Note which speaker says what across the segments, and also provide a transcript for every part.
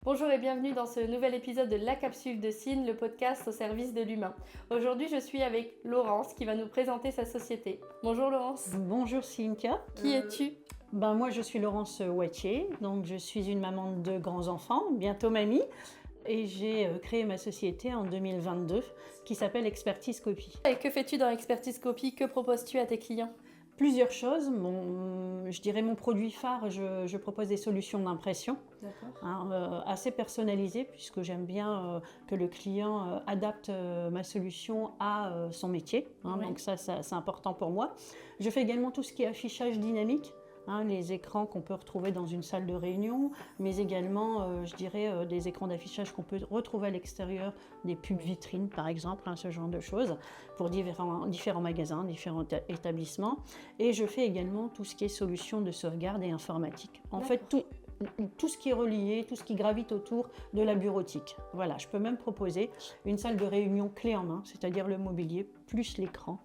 Speaker 1: Bonjour et bienvenue dans ce nouvel épisode de La Capsule de Cine, le podcast au service de l'humain. Aujourd'hui, je suis avec Laurence qui va nous présenter sa société. Bonjour Laurence.
Speaker 2: Bonjour Cynthia.
Speaker 1: Qui es-tu ?
Speaker 2: Moi je suis Laurence Wattier, donc je suis une maman de 2 grands-enfants, bientôt mamie, et j'ai créé ma société en 2022 qui s'appelle Expertise Copy.
Speaker 1: Et que fais-tu dans Expertise Copy ? Que proposes-tu à tes clients ?
Speaker 2: Plusieurs choses, je dirais mon produit phare, je propose des solutions d'impression assez personnalisées puisque j'aime bien que le client adapte ma solution à son métier,
Speaker 1: Oui.
Speaker 2: Donc ça c'est important pour moi. Je fais également tout ce qui est affichage dynamique. Les écrans qu'on peut retrouver dans une salle de réunion, mais également, des écrans d'affichage qu'on peut retrouver à l'extérieur, des pubs vitrines par exemple, ce genre de choses, pour différents magasins, différents établissements. Et je fais également tout ce qui est solutions de sauvegarde et informatique. En fait, tout ce qui est relié, tout ce qui gravite autour de la bureautique. Voilà, je peux même proposer une salle de réunion clé en main, c'est-à-dire le mobilier plus l'écran.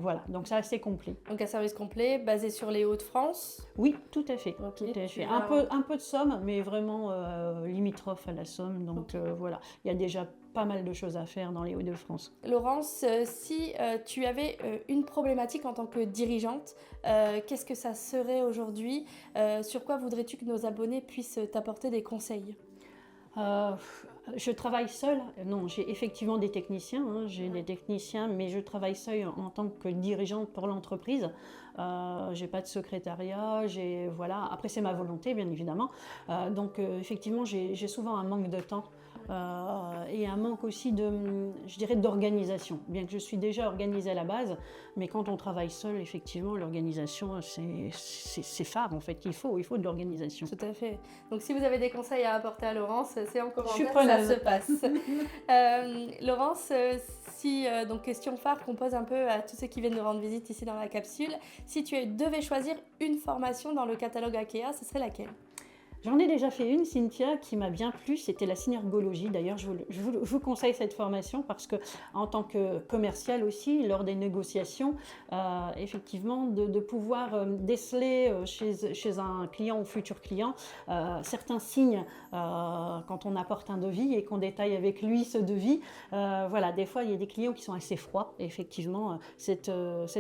Speaker 2: Voilà, donc c'est assez complet.
Speaker 1: Donc un service complet basé sur les Hauts-de-France.
Speaker 2: Oui, tout à fait.
Speaker 1: Ok,
Speaker 2: Tout à fait. Un peu de Somme, mais vraiment limitrophe à la Somme. Donc voilà, il y a déjà pas mal de choses à faire dans les Hauts-de-France.
Speaker 1: Laurence, si tu avais une problématique en tant que dirigeante, qu'est-ce que ça serait aujourd'hui ? Sur quoi voudrais-tu que nos abonnés puissent t'apporter des conseils ?
Speaker 2: Je travaille seule. Non, j'ai effectivement des techniciens, des techniciens, mais je travaille seule en tant que dirigeante pour l'entreprise. J'ai pas de secrétariat, voilà. Après, c'est ma volonté, bien évidemment. Donc, effectivement, j'ai souvent un manque de temps. Et un manque aussi d'organisation, bien que je suis déjà organisée à la base, mais quand on travaille seul, effectivement, l'organisation, c'est phare en fait, il faut de l'organisation.
Speaker 1: Tout à fait. Donc si vous avez des conseils à apporter à Laurence, c'est en commentaire,
Speaker 2: Je suis preneuse.
Speaker 1: ça se passe. Laurence, donc question phare qu'on pose un peu à tous ceux qui viennent nous rendre visite ici dans la capsule, si tu devais choisir une formation dans le catalogue IKEA, ce serait laquelle ?
Speaker 2: J'en ai déjà fait une, Cynthia, qui m'a bien plu, c'était la synergologie. D'ailleurs, je vous conseille cette formation parce que, en tant que commercial aussi, lors des négociations, effectivement, de pouvoir déceler chez un client ou futur client certains signes quand on apporte un devis et qu'on détaille avec lui ce devis. Voilà, des fois, il y a des clients qui sont assez froids. Et effectivement, cette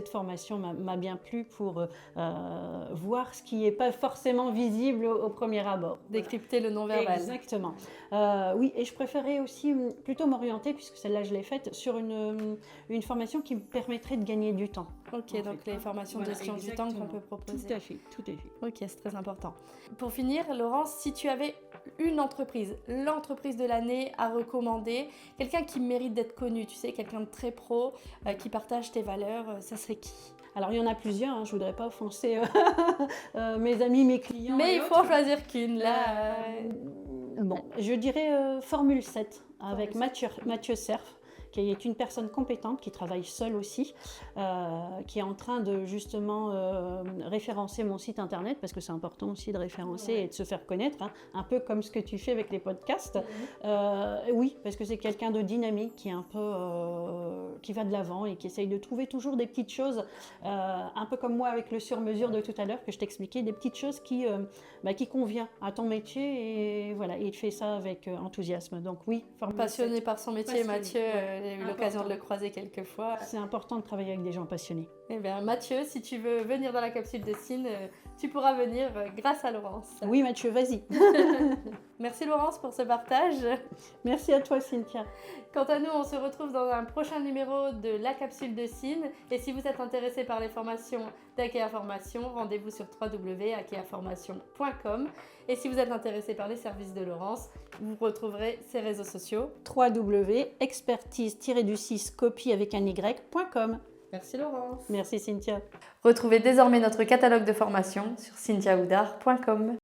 Speaker 2: formation m'a bien plu pour voir ce qui n'est pas forcément visible au premier abord.
Speaker 1: Décrypter le non-verbal.
Speaker 2: Exactement. Oui, et je préférais aussi plutôt m'orienter, puisque celle-là je l'ai faite, sur une formation qui me permettrait de gagner du temps.
Speaker 1: Ok, donc les formations de gestion du temps qu'on peut proposer.
Speaker 2: Tout à fait.
Speaker 1: Ok, c'est très important. Pour finir, Laurence, si tu avais une entreprise, l'entreprise de l'année à recommander, quelqu'un qui mérite d'être connu, tu sais, quelqu'un de très pro, qui partage tes valeurs, ça serait qui ?
Speaker 2: Alors, il y en a plusieurs, je ne voudrais pas offenser mes amis, mes clients.
Speaker 1: Mais il faut en choisir qu'une, là.
Speaker 2: Je dirais Formule 7 avec Mathieu Cerf, qui est une personne compétente, qui travaille seule aussi, qui est en train de justement référencer mon site internet, parce que c'est important aussi de référencer et de se faire connaître, un peu comme ce que tu fais avec les podcasts. Oui, parce que c'est quelqu'un de dynamique, qui est un peu qui va de l'avant et qui essaye de trouver toujours des petites choses, un peu comme moi avec le sur-mesure de tout à l'heure que je t'expliquais, des petites choses qui conviennent à ton métier, et voilà, il fait ça avec enthousiasme. Donc oui,
Speaker 1: passionné par son métier, Mathieu. J'ai eu l'occasion de le croiser quelques fois.
Speaker 2: C'est important de travailler avec des gens passionnés.
Speaker 1: Eh bien, Mathieu, si tu veux venir dans la capsule de Cine, tu pourras venir grâce à Laurence.
Speaker 2: Oui, Mathieu, vas-y.
Speaker 1: Merci Laurence pour ce partage.
Speaker 2: Merci à toi, Cynthia.
Speaker 1: Quant à nous, on se retrouve dans un prochain numéro de la capsule de Cine. Et si vous êtes intéressé par les formations d'IKEA Formation, rendez-vous sur www.ikeaformation.com. Et si vous êtes intéressé par les services de Laurence, vous retrouverez ses réseaux sociaux.
Speaker 2: www.expertise-copy avec un y.com.
Speaker 1: Merci Laurence.
Speaker 2: Merci Cynthia.
Speaker 1: Retrouvez désormais notre catalogue de formation sur cynthiaoudard.com.